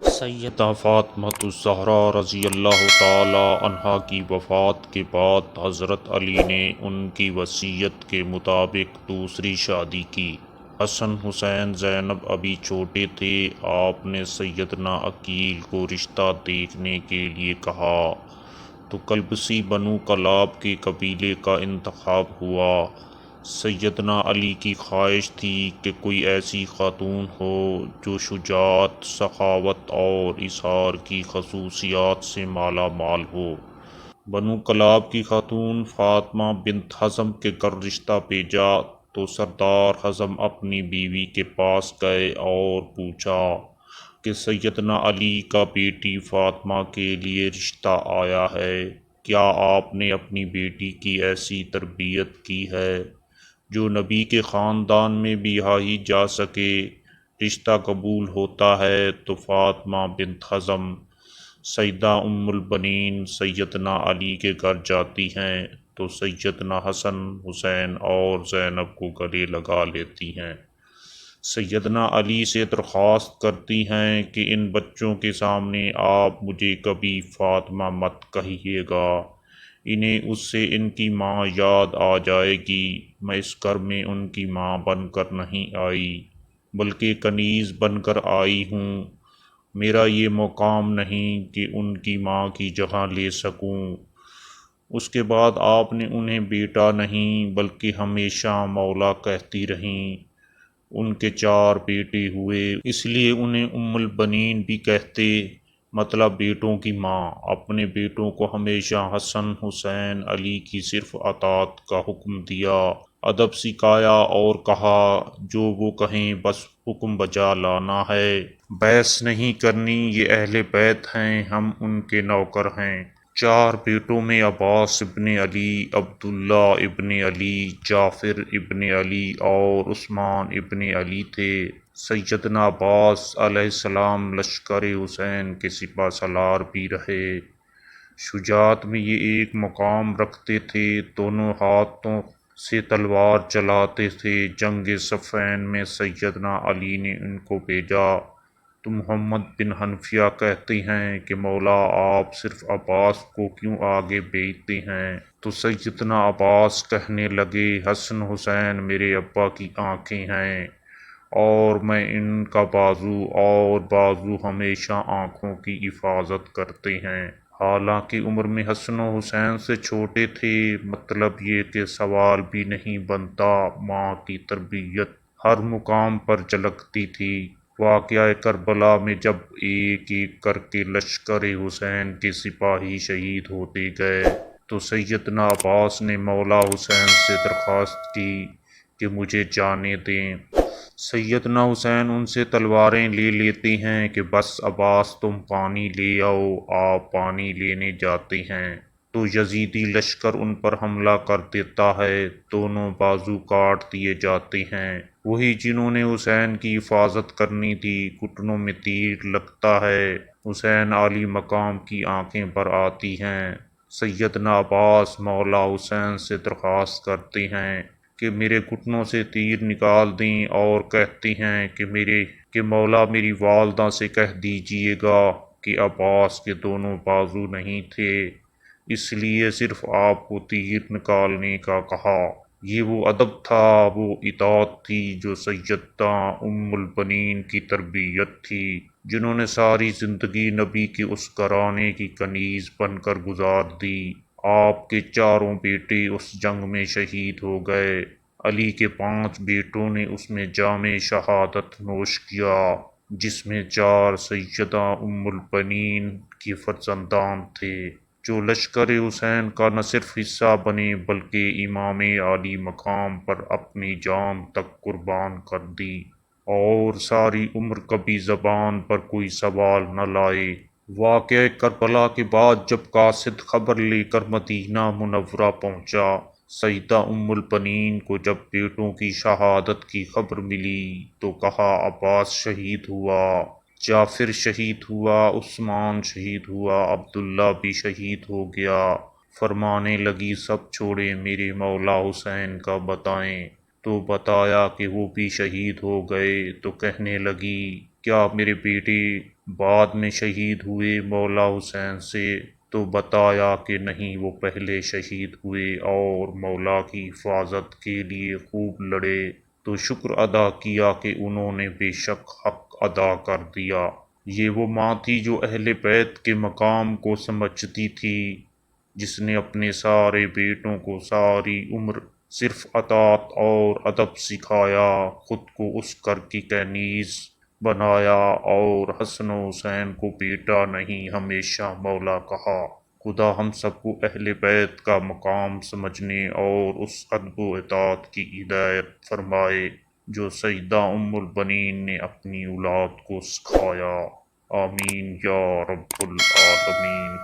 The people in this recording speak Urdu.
سیدہ فاطمۃ الزہرا رضی اللہ تعالی عنہا کی وفات کے بعد حضرت علی نے ان کی وصیت کے مطابق دوسری شادی کی۔ حسن حسین زینب ابھی چھوٹے تھے۔ آپ نے سیدنا عقیل کو رشتہ دیکھنے کے لیے کہا تو کلبسی بنو کلاب کے قبیلے کا انتخاب ہوا۔ سیدنا علی کی خواہش تھی کہ کوئی ایسی خاتون ہو جو شجاعت، سخاوت اور اظہار کی خصوصیات سے مالا مال ہو۔ بنو کلاب کی خاتون فاطمہ بنت حزم کے گھر رشتہ بھیجا تو سردار حزم اپنی بیوی کے پاس گئے اور پوچھا کہ سیدنا علی کا بیٹی فاطمہ کے لیے رشتہ آیا ہے، کیا آپ نے اپنی بیٹی کی ایسی تربیت کی ہے جو نبی کے خاندان میں بیاہی جا سکے؟ رشتہ قبول ہوتا ہے تو فاطمہ بنت حزم سیدہ ام البنین سیدنا علی کے گھر جاتی ہیں تو سیدنا حسن، حسین اور زینب کو گلے لگا لیتی ہیں۔ سیدنا علی سے درخواست کرتی ہیں کہ ان بچوں کے سامنے آپ مجھے کبھی فاطمہ مت کہیے گا، انہیں اس سے ان کی ماں یاد آ جائے گی۔ میں اس گھر میں ان کی ماں بن کر نہیں آئی بلکہ کنیز بن کر آئی ہوں، میرا یہ مقام نہیں کہ ان کی ماں کی جگہ لے سکوں۔ اس کے بعد آپ نے انہیں بیٹا نہیں بلکہ ہمیشہ مولا کہتی رہیں۔ ان کے 4 بیٹے ہوئے، اس لیے انہیں ام البنین بھی کہتے، مطلب بیٹوں کی ماں۔ اپنے بیٹوں کو ہمیشہ حسن، حسین، علی کی صرف اطاعت کا حکم دیا، ادب سکھایا اور کہا جو وہ کہیں بس حکم بجا لانا ہے، بحث نہیں کرنی، یہ اہل بیت ہیں، ہم ان کے نوکر ہیں۔ 4 بیٹوں میں عباس ابن علی، عبداللہ ابن علی، جعفر ابن علی اور عثمان ابن علی تھے۔ سیدنا عباس علیہ السلام لشکر حسین کے سپہ سالار بھی رہے۔ شجاعت میں یہ ایک مقام رکھتے تھے، دونوں ہاتھوں سے تلوار چلاتے تھے۔ جنگ صفین میں سیدنا علی نے ان کو بھیجا تو محمد بن حنفیہ کہتے ہیں کہ مولا آپ صرف عباس کو کیوں آگے بھیجتے ہیں؟ تو سیدنا عباس کہنے لگے حسن حسین میرے ابا کی آنکھیں ہیں اور میں ان کا بازو، اور بازو ہمیشہ آنکھوں کی حفاظت کرتے ہیں۔ حالانکہ عمر میں حسن و حسین سے چھوٹے تھے، مطلب یہ کہ سوال بھی نہیں بنتا، ماں کی تربیت ہر مقام پر جھلکتی تھی۔ واقعہ کربلا میں جب ایک ایک کر کے لشکر حسین کے سپاہی شہید ہوتے گئے تو سیدنا عباس نے مولا حسین سے درخواست کی کہ مجھے جانے دیں۔ سیدنا حسین ان سے تلواریں لے لیتے ہیں کہ بس عباس تم پانی لے آؤ۔ آپ پانی لینے جاتے ہیں تو یزیدی لشکر ان پر حملہ کر دیتا ہے، دونوں بازو کاٹ دیے جاتے ہیں۔ وہی جنہوں نے حسین کی حفاظت کرنی تھی، گھٹنوں میں تیر لگتا ہے، حسین عالی مقام کی آنکھیں بھر آتی ہیں۔ سیدنا عباس مولا حسین سے درخواست کرتے ہیں کہ میرے گھٹنوں سے تیر نکال دیں اور کہتے ہیں کہ مولا میری والدہ سے کہہ دیجئے گا کہ عباس کے دونوں بازو نہیں تھے، اس لیے صرف آپ کو تیر نکالنے کا کہا۔ یہ وہ ادب تھا، وہ اطاعت تھی جو سیدہ ام البنین کی تربیت تھی، جنہوں نے ساری زندگی نبی کے اس گھرانے کی کنیز بن کر گزار دی۔ آپ کے 4 بیٹے اس جنگ میں شہید ہو گئے۔ علی کے 5 بیٹوں نے اس میں جام شہادت نوش کیا، جس میں 4 سیدہ ام البنین کے فرزندان تھے، جو لشکر حسین کا نہ صرف حصہ بنے بلکہ امام عالی مقام پر اپنی جان تک قربان کر دی اور ساری عمر کبھی زبان پر کوئی سوال نہ لائے۔ واقعہ کربلا کے بعد جب قاصد خبر لے کر مدینہ منورہ پہنچا، سیدہ ام البنین کو جب بیٹوں کی شہادت کی خبر ملی تو کہا عباس شہید ہوا، جعفر شہید ہوا، عثمان شہید ہوا، عبداللہ بھی شہید ہو گیا۔ فرمانے لگی سب چھوڑیں، میرے مولا حسین کا بتائیں۔ تو بتایا کہ وہ بھی شہید ہو گئے۔ تو کہنے لگی کیا میرے بیٹے بعد میں شہید ہوئے مولا حسین سے، تو بتایا کہ نہیں، وہ پہلے شہید ہوئے اور مولا کی حفاظت کے لیے خوب لڑے، تو شکر ادا کیا کہ انہوں نے بے شک حق ادا کر دیا۔ یہ وہ ماں تھی جو اہل بیت کے مقام کو سمجھتی تھی، جس نے اپنے سارے بیٹوں کو ساری عمر صرف اطاعت اور ادب سکھایا، خود کو اس کر کی کنیز بنایا، اور حسن و حسین کو بیٹا نہیں ہمیشہ مولا کہا۔ خدا ہم سب کو اہل بیت کا مقام سمجھنے اور اس ادب و اطاعت کی ہدایت فرمائے جو سیدہ ام البنین نے اپنی اولاد کو سکھایا۔ آمین یا رب العالمین۔